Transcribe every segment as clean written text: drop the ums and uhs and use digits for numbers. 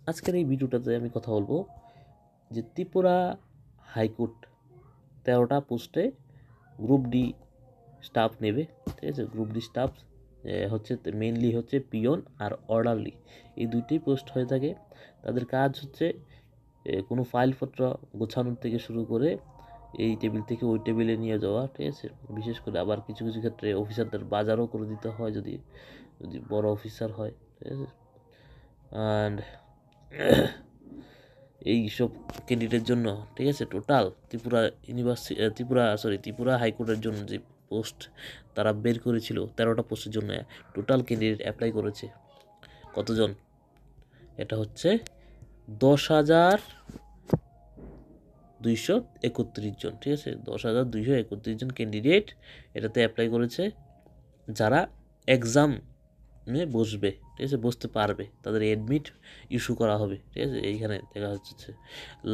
আজকের এই ভিডিওটাতে আমি কথা বলবো যে ত্রিপুরা হাইকোর্ট 13টা পোস্টে গ্রুপ ডি স্টাফ নেবে। ঠিক আছে, গ্রুপ ডি স্টাফ হচ্ছে মেইনলি হচ্ছে পিয়ন আর অর্ডারলি, এই দুইটাই পোস্ট হয়ে থাকে। তাদের কাজ হচ্ছে কোনো ফাইলপত্র গোছানোর থেকে শুরু করে এই টেবিল থেকে ওই টেবিলে নিয়ে যাওয়া। ঠিক আছে, বিশেষ করে আবার কিছু কিছু ক্ষেত্রে অফিসারদের বাজারও করে দিতে হয় যদি যদি বড় অফিসার হয়। ঠিক আছে, অ্যান্ড এই সব ক্যান্ডিডেটের জন্য, ঠিক আছে, টোটাল ত্রিপুরা হাইকোর্টের জন্য যে পোস্ট তারা বের করেছিল 13টা পোস্টের জন্য টোটাল ক্যান্ডিডেট অ্যাপ্লাই করেছে কতজন? এটা হচ্ছে 10,231 জন। ঠিক আছে, 10,231 জন ক্যান্ডিডেট এটাতে অ্যাপ্লাই করেছে, যারা এক্সামে বসবে। ঠিক আছে, বসতে পারবে, তাদের অ্যাডমিট ইস্যু করা হবে। ঠিক আছে, এইখানে দেখা যাচ্ছে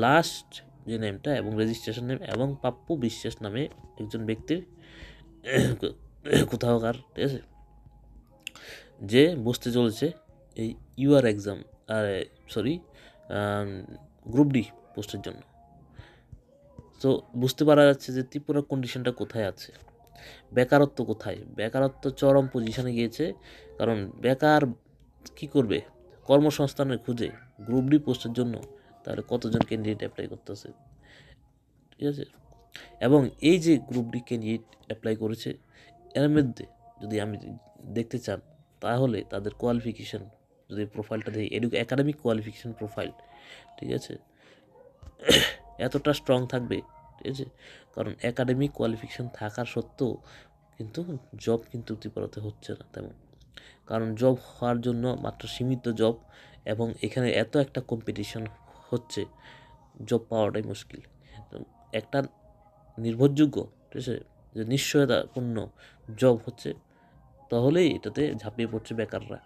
লাস্ট যে নেমটা এবং রেজিস্ট্রেশন নেম এবং পাপ্পু বিশ্বাস নামে একজন ব্যক্তির কোথাওকার, ঠিক আছে, যে বসতে চলেছে এই ইউআর এক্সাম গ্রুপ ডি পোস্টের জন্য। তো বুঝতে পারা যাচ্ছে যে ত্রিপুরার কন্ডিশনটা কোথায় আছে, বেকারত্ব কোথায়। বেকারত্ব চরম পজিশনে গিয়েছে, কারণ বেকার কি করবে কর্মসংস্থানের খুঁজে গ্রুপ ডি পোস্টের জন্য, তাহলে কতজন ক্যান্ডিডেট অ্যাপ্লাই করতেছে। ঠিক আছে, এবং এই যে গ্রুপ ডি ক্যান্ডিডেট অ্যাপ্লাই করেছে এর মধ্যে যদি আমি দেখতে চান, তাহলে তাদের কোয়ালিফিকেশন যদি প্রোফাইলটা দেখি, একাডেমিক কোয়ালিফিকেশন প্রোফাইল, ঠিক আছে, এতটা স্ট্রং থাকবে। ঠিক আছে, কারণ একাডেমিক কোয়ালিফিকেশন থাকার সত্ত্বেও কিন্তু জব কিন্তু ত্রিপুরাতে হচ্ছে না তেমন, কারণ জব হওয়ার জন্য মাত্র সীমিত জব, এবং এখানে এত একটা কম্পিটিশন হচ্ছে, জব পাওয়াটাই মুশকিল। একটা নির্ভরযোগ্য, ঠিক আছে, যে নিশ্চয়তাপূর্ণ জব হচ্ছে, তাহলেই এটাতে ঝাঁপিয়ে পড়ছে বেকাররা।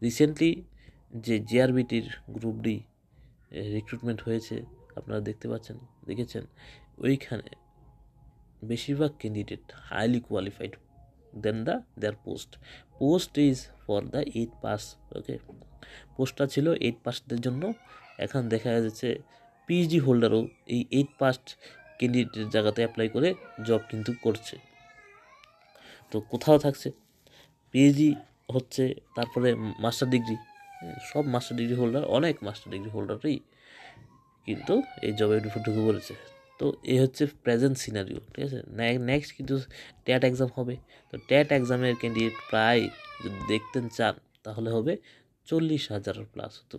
রিসেন্টলি যে জিআরবিটির গ্রুপ ডি রিক্রুটমেন্ট হয়েছে, আপনারা দেখেছেন, ওইখানে বেশিরভাগ candidate highly qualified then their post is for the 8 pass. Okay, পোস্টটা ছিল 8 পাসদের জন্য। এখন দেখা যাচ্ছে পিএইচডি হোল্ডারও এই 8 পাস ক্যান্ডিডেটের জায়গাতে অ্যাপ্লাই করে জব কিন্তু করছে। তো কোথাও থাকছে পিএইচডি হচ্ছে, তারপরে মাস্টার ডিগ্রি, সব মাস্টার ডিগ্রি হোল্ডার, অনেক মাস্টার ডিগ্রি হোল্ডারই কিন্তু এই জবে ঢুকে পড়েছে। তো এই হচ্ছে প্রেজেন্ট সিনারিও। ঠিক আছে, নেক্সট কিন্তু ট্যাট এক্সাম হবে। তো ট্যাট এক্সামের ক্যান্ডিডেট প্রায় যদি দেখতে চান তাহলে হবে 40,000 প্লাস। তো